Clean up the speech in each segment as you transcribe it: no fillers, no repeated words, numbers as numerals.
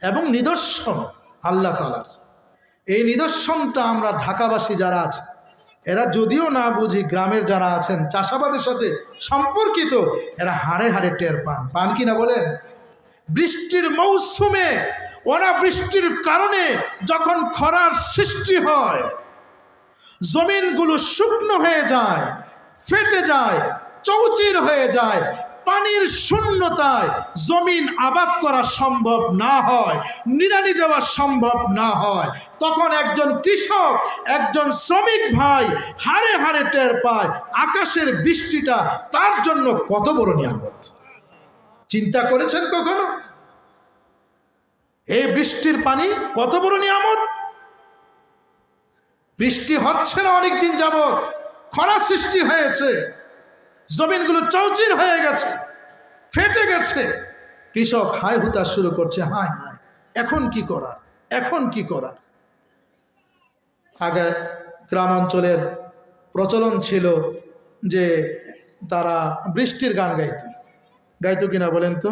এবং নিদর্শন আল্লাহ তাআলার। এই নিদর্শনটা আমরা ঢাকাবাসী যারা আছে, এরা যদিও না বুঝি, গ্রামের যারা আছেন চাষাবাদের সাথে সম্পর্কিত, এরা হাড়ে হাড়ে টের পান কি না বলেন? বৃষ্টির মৌসুমে অনাবৃষ্টির কারণে যখন খরার সৃষ্টি হয়, জমিনগুলো শুকনো হয়ে যায়, ফেটে যায়, চৌচির হয়ে যায়, পানির শূন্যতায় জমিন আবাদ করা সম্ভব না হয়, নিড়ানি দেওয়া সম্ভব না হয়, তখন একজন কৃষক, একজন শ্রমিক ভাই হাড়ে হাড়ে টের পায় আকাশের বৃষ্টিটা তার জন্য কত বড় নিয়ামত। চিন্তা করেছেন কখনো এই বৃষ্টির পানি কত বড় নিয়ামত? বৃষ্টি হচ্ছে না অনেকদিন যাবৎ, খরা সৃষ্টি হয়েছে, জমিনগুলো চৌচির হয়ে গেছে, ফেটে গেছে। কৃষক হায় হুতাশ শুরু করছে, হায় হায় এখন কি করার, এখন কি করার। আগে গ্রামাঞ্চলের প্রচলন ছিল যে তারা বৃষ্টির গান গাইতো কিনা বলেন তো?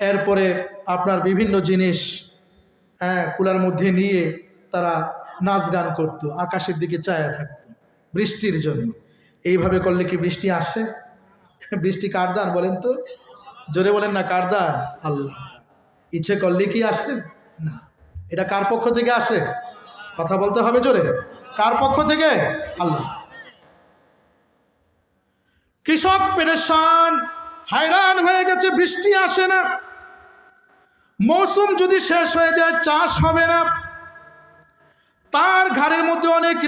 এরপরে আপনার বিভিন্ন জিনিস কুলার মধ্যে নিয়ে তারা নাচ গান করতো, আকাশের দিকে চায়া থাকতো বৃষ্টির জন্য। এইভাবে করলে কি বৃষ্টি আসে? বৃষ্টি কার দান বলেন তো? জোরে বলেন না, কার দান? আল্লাহ। ইচ্ছে করলে কি আসে? না। এটা কার পক্ষ থেকে আসে? কথা বলতে হবে জোরে। কার পক্ষ থেকে? আল্লাহ। কৃষক পেরেশান, হায়রান হয়ে গেছে, বৃষ্টি আসে না। মৌসুম যদি শেষ হয়ে যায় চাষ হবে না, তার ঘাড়ের মধ্যে অনেক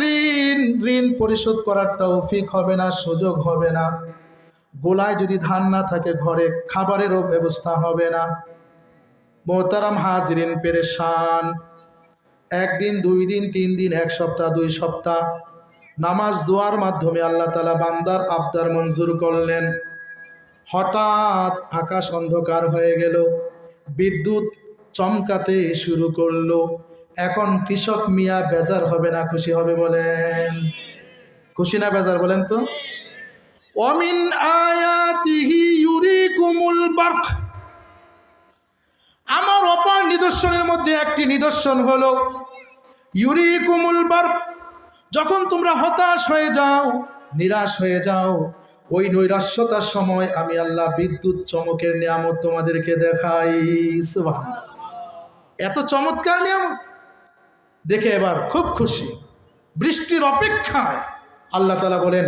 ঋণ পরিশোধ করার তৌফিক হবে না, সুযোগ হবে না। গোলায় যদি ধান না থাকে, ঘরে খাবারেরও ব্যবস্থা হবে না। মোহতারাম হাজরিন, পেরেশান। একদিন, 2 দিন, 3 দিন, 1 সপ্তাহ, 2 সপ্তাহ নামাজ দোয়ার মাধ্যমে আল্লাহ তাআলা বান্দার আবদার মঞ্জুর করলেন। হঠাৎ আকাশ অন্ধকার হয়ে গেল, বিদ্যুৎ চমকাতে শুরু করলো। এখন কৃষক মিয়া বেজার হবে না খুশি হবে বলেন? খুশি না বেজার বলেন তো? ওয়ামিন আয়াতিহি ইউরিকুমুল বারক, আমার অপার নিদর্শনের মধ্যে একটি নিদর্শন হলো ইউরিকুমুল বারক। যখন তোমরা হতাশ হয়ে যাও, নিরাশ হয়ে যাও, ওই নৈরাশ্যতার সময় আমি আল্লাহ বিদ্যুৎ চমকের নিয়ামত তোমাদেরকে দেখাই। সুবহানাল্লাহ, এত চমৎকার নিয়ামত দেখে এবার খুব খুশি। বৃষ্টির অপেক্ষায় আল্লাহ তাআলা বলেন